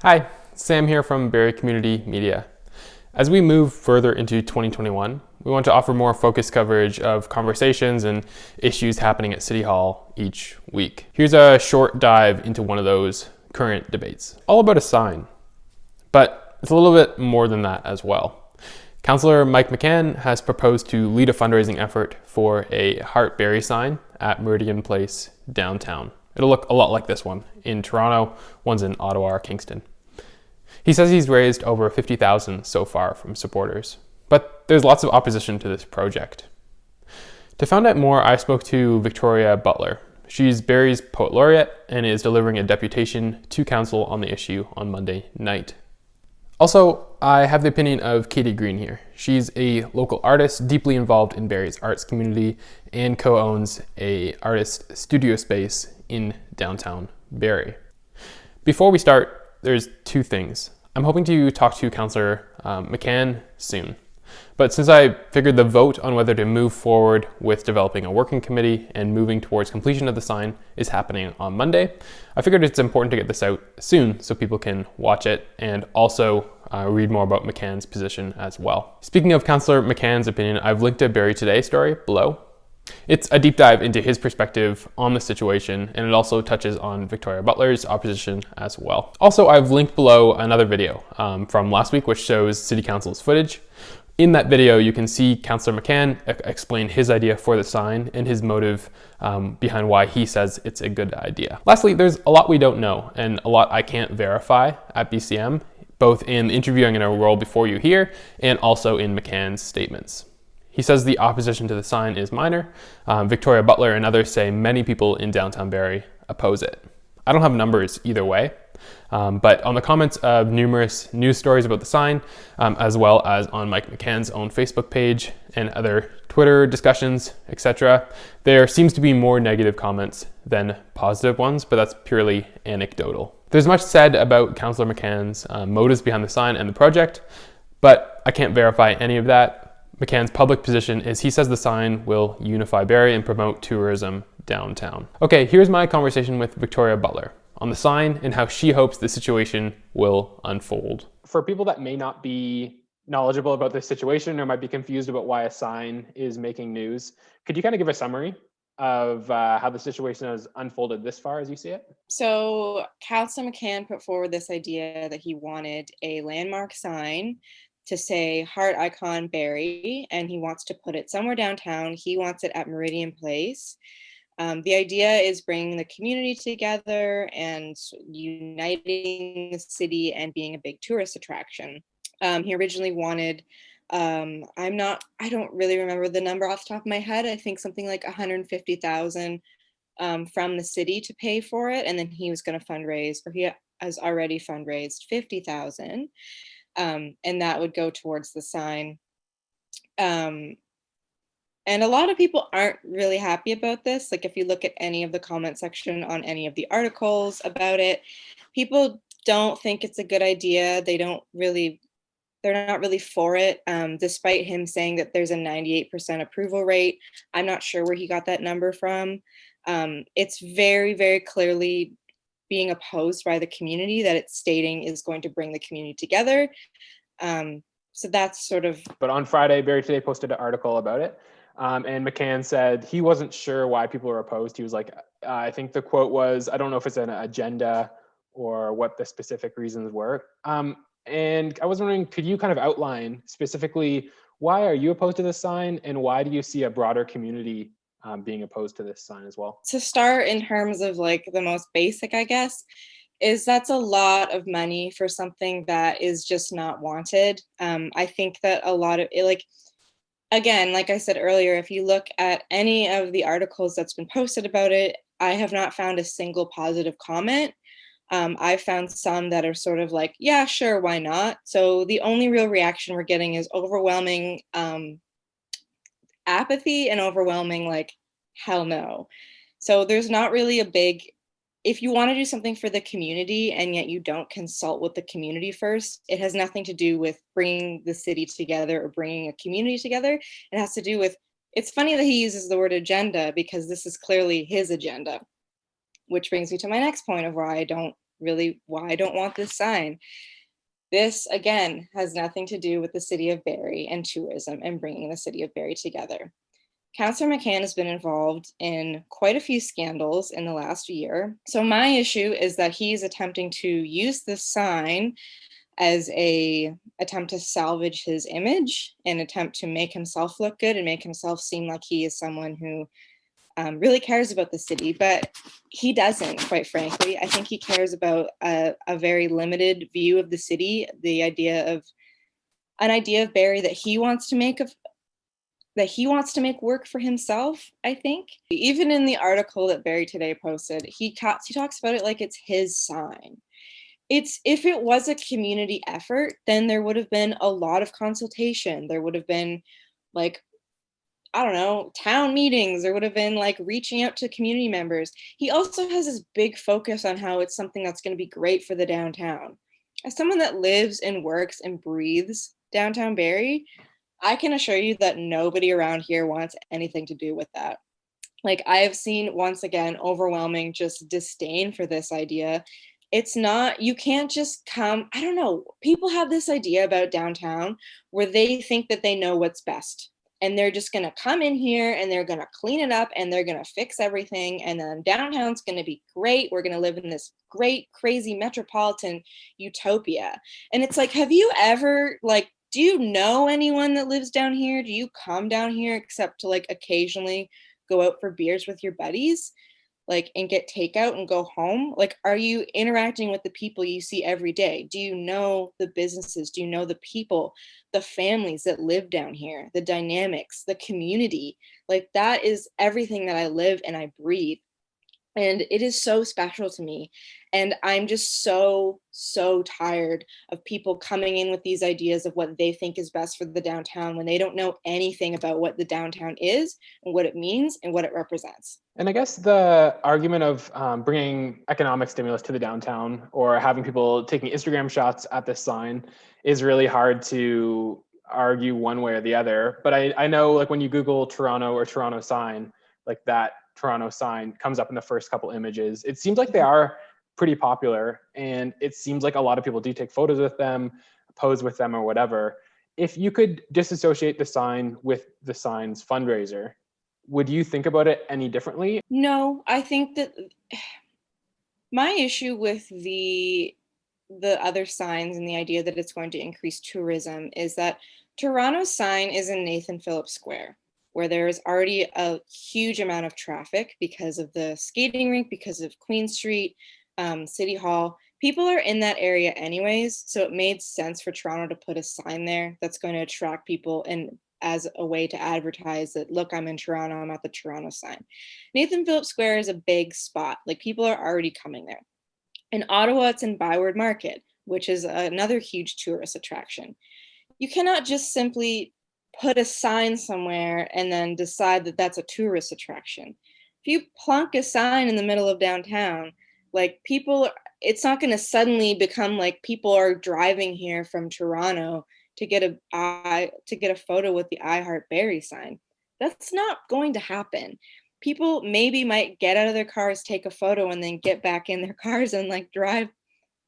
Hi, Sam here from Barrie Community Media. As we move further into 2021, we want to offer more focused coverage of conversations and issues happening at City Hall each week. Here's a short dive into one of those current debates, all about a sign. But it's a little bit more than that as well. Councillor Mike McCann has proposed to lead a fundraising effort for a Heart Barrie sign at Meridian Place downtown. It'll look a lot like this one in Toronto, one's in Ottawa or Kingston. He says he's raised over $50,000 so far from supporters, but there's lots of opposition to this project. To find out more, I spoke to Victoria Butler. She's Barrie's Poet Laureate and is delivering a deputation to council on the issue on Monday night. Also, I have the opinion of Katie Green here. She's a local artist deeply involved in Barrie's arts community and co-owns a artist studio space in downtown Barrie. Before we start, there's two things. I'm hoping to talk to Councillor McCann soon. But since I figured the vote on whether to move forward with developing a working committee and moving towards completion of the sign is happening on Monday, I figured it's important to get this out soon so people can watch it and also read more about McCann's position as well. Speaking of Councillor McCann's opinion, I've linked a Barrie Today story below. It's a deep dive into his perspective on the situation, and it also touches on Victoria Butler's opposition as well. Also, I've linked below another video from last week which shows City Council's footage. In that video, you can see Councillor McCann explain his idea for the sign and his motive behind why he says it's a good idea. Lastly, there's a lot we don't know and a lot I can't verify at BCM, both in the interview I'm going to roll before you here and also in McCann's statements. He says the opposition to the sign is minor. Victoria Butler and others say many people in downtown Barrie oppose it. I don't have numbers either way, but on the comments of numerous news stories about the sign, as well as on Mike McCann's own Facebook page and other Twitter discussions, etc., there seems to be more negative comments than positive ones, but that's purely anecdotal. There's much said about Councillor McCann's motives behind the sign and the project, but I can't verify any of that. McCann's public position is he says the sign will unify Barrie and promote tourism downtown. Okay, here's my conversation with Victoria Butler on the sign and how she hopes the situation will unfold. For people that may not be knowledgeable about this situation or might be confused about why a sign is making news, could you kind of give a summary of how the situation has unfolded this far as you see it? So Councillor McCann put forward this idea that he wanted a landmark sign to say Heart Icon Barrie, and he wants to put it somewhere downtown. He wants it at Meridian Place. The idea is bringing the community together and uniting the city and being a big tourist attraction. He originally wanted, I don't really remember the number off the top of my head. I think something like 150,000 from the city to pay for it. And then he was going to fundraise, or he has already fundraised 50,000. And that would go towards the sign. And a lot of people aren't really happy about this. Like if you look at any of the comment section on any of the articles about it, people don't think it's a good idea. They're not really for it, despite him saying that there's a 98% approval rate. I'm not sure where he got that number from. It's very, very clearly being opposed by the community that it's stating is going to bring the community together. So that's sort of... But on Friday, Barrie Today posted an article about it. And McCann said he wasn't sure why people were opposed. He was like, I think the quote was, I don't know if it's an agenda or what the specific reasons were. And I was wondering, could you kind of outline specifically why are you opposed to this sign and why do you see a broader community being opposed to this sign as well? To start in terms of like the most basic, I guess, is that's a lot of money for something that is just not wanted. I think that a lot of it, like, again, like I said earlier, if you look at any of the articles that's been posted about it, I have not found a single positive comment. I've found some that are sort of like, yeah, sure, why not? So the only real reaction we're getting is overwhelming apathy and overwhelming like, hell no. So there's not really a big... If you want to do something for the community and yet you don't consult with the community first, it has nothing to do with bringing the city together or bringing a community together. It has to do with... It's funny that he uses the word agenda because this is clearly his agenda, which brings me to my next point of why I don't really why I don't want this sign. This, again, has nothing to do with the city of Barrie and tourism and bringing the city of Barrie together. Councillor McCann has been involved in quite a few scandals in the last year. So my issue is that he's attempting to use this sign as a attempt to salvage his image and attempt to make himself look good and make himself seem like he is someone who really cares about the city, but he doesn't, quite frankly. I think he cares about a very limited view of the city, the idea of an idea of Barrie that he wants to make work for himself, I think. Even in the article that Barrie Today posted, he talks about it like it's his sign. If it was a community effort, then there would have been a lot of consultation. There would have been, like, I don't know, town meetings. There would have been like reaching out to community members. He also has this big focus on how it's something that's going to be great for the downtown. As someone that lives and works and breathes downtown Barrie, I can assure you that nobody around here wants anything to do with that. Like, I have seen, once again, overwhelming just disdain for this idea. It's not, you can't just come, I don't know, people have this idea about downtown where they think that they know what's best. And they're just going to come in here and they're going to clean it up and they're going to fix everything. And then downtown's going to be great. We're going to live in this great, crazy metropolitan utopia. And it's like, have you ever, like, do you know anyone that lives down here? Do you come down here except to like occasionally go out for beers with your buddies? Like, and get takeout and go home? Like, are you interacting with the people you see every day? Do you know the businesses? Do you know the people, the families that live down here, the dynamics, the community? Like, that is everything that I live and I breathe. And it is so special to me. And I'm just so tired of people coming in with these ideas of what they think is best for the downtown when they don't know anything about what the downtown is and what it means and what it represents. And I guess the argument of bringing economic stimulus to the downtown or having people taking Instagram shots at this sign is really hard to argue one way or the other. But I know, like, when you Google Toronto or Toronto sign, like that Toronto sign comes up in the first couple images. It seems like they are pretty popular, and it seems like a lot of people do take photos with them, pose with them, or whatever. If you could disassociate the sign with the sign's fundraiser, would you think about it any differently? No, I think that my issue with the other signs and the idea that it's going to increase tourism is that Toronto's sign is in Nathan Phillips Square, where there is already a huge amount of traffic because of the skating rink, because of Queen Street, City Hall. People are in that area anyways, so it made sense for Toronto to put a sign there that's going to attract people and as a way to advertise that, look, I'm in Toronto, I'm at the Toronto sign. Nathan Phillips Square is a big spot. Like, people are already coming there. In Ottawa, it's in Byward Market, which is another huge tourist attraction. You cannot just simply put a sign somewhere and then decide that that's a tourist attraction. If you plunk a sign in the middle of downtown, like, people, it's not going to suddenly become like people are driving here from Toronto to get a photo with the I Heart Barrie sign. That's not going to happen. People maybe might get out of their cars, take a photo, and then get back in their cars and like drive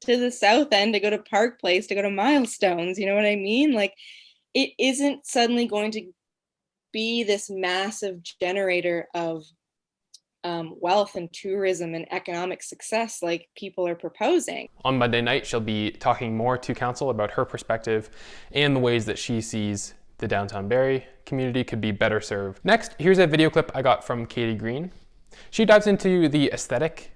to the south end to go to Park Place, to go to Milestones. You know what I mean? Like, it isn't suddenly going to be this massive generator of wealth and tourism and economic success like people are proposing. On Monday night, she'll be talking more to council about her perspective and the ways that she sees the downtown Barrie community could be better served. Next, here's a video clip I got from Katie Green. She dives into the aesthetic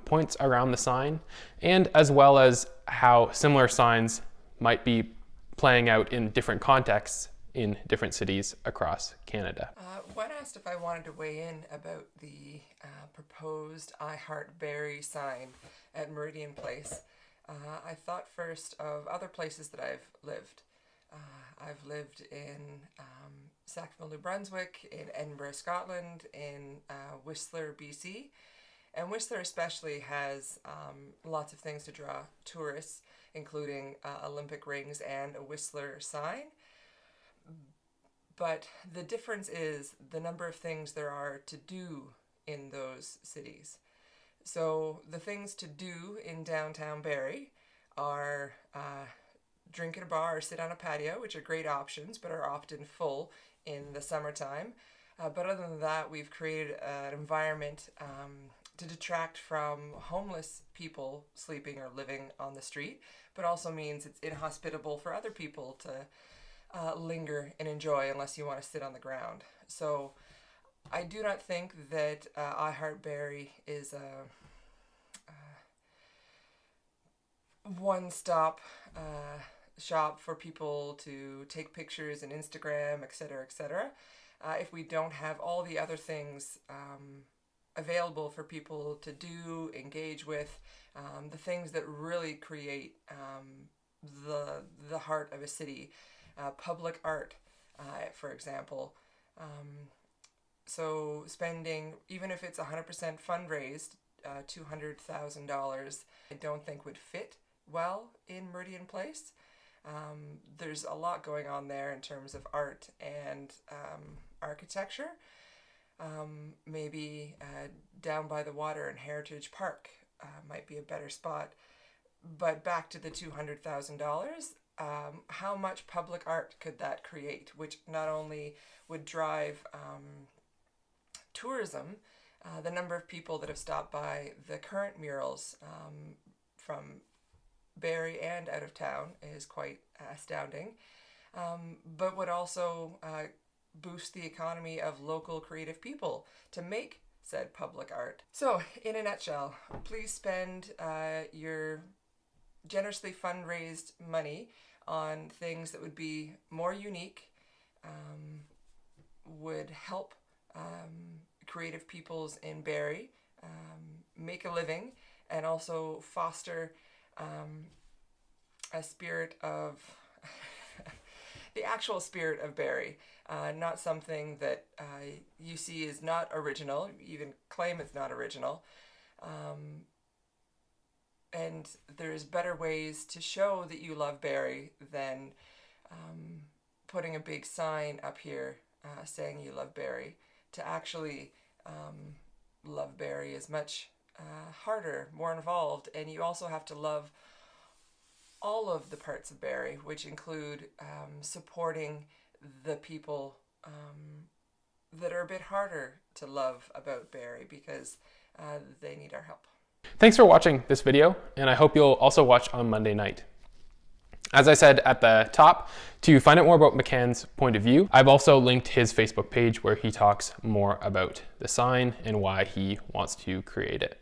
points around the sign, and as well as how similar signs might be playing out in different contexts in different cities across Canada. When asked if I wanted to weigh in about the proposed I Heart Barrie sign at Meridian Place, I thought first of other places that I've lived. I've lived in Sackville, New Brunswick, in Edinburgh, Scotland, in Whistler, BC. And Whistler especially has lots of things to draw tourists, including Olympic rings and a Whistler sign. But the difference is the number of things there are to do in those cities. So the things to do in downtown Barrie are drink at a bar or sit on a patio, which are great options, but are often full in the summertime. But other than that, we've created an environment to detract from homeless people sleeping or living on the street, but also means it's inhospitable for other people to linger and enjoy unless you want to sit on the ground. So I do not think that I Heart Barrie is a one-stop shop for people to take pictures and Instagram, etc., etc. If we don't have all the other things available for people to do, engage with, the things that really create the heart of a city, public art, for example. So spending, even if it's 100% fundraised, $200,000, I don't think would fit well in Meridian Place. There's a lot going on there in terms of art and architecture. Maybe down by the water in Heritage Park might be a better spot. But back to the $200,000, how much public art could that create, which not only would drive tourism, the number of people that have stopped by the current murals from Barrie and out of town is quite astounding, but would also boost the economy of local creative people to make said public art. So, in a nutshell, please spend your generously fundraised money on things that would be more unique, would help creative peoples in Barrie make a living, and also foster a spirit of the actual spirit of Barrie, not something that you see is not original, even claim it's not original. And there's better ways to show that you love Barrie than putting a big sign up here saying you love Barrie. To actually love Barrie is much harder, more involved, and you also have to love all of the parts of Barrie, which include supporting the people that are a bit harder to love about Barrie because they need our help. Thanks for watching this video, and I hope you'll also watch on Monday night. As I said at the top, to find out more about McCann's point of view, I've also linked his Facebook page where he talks more about the sign and why he wants to create it.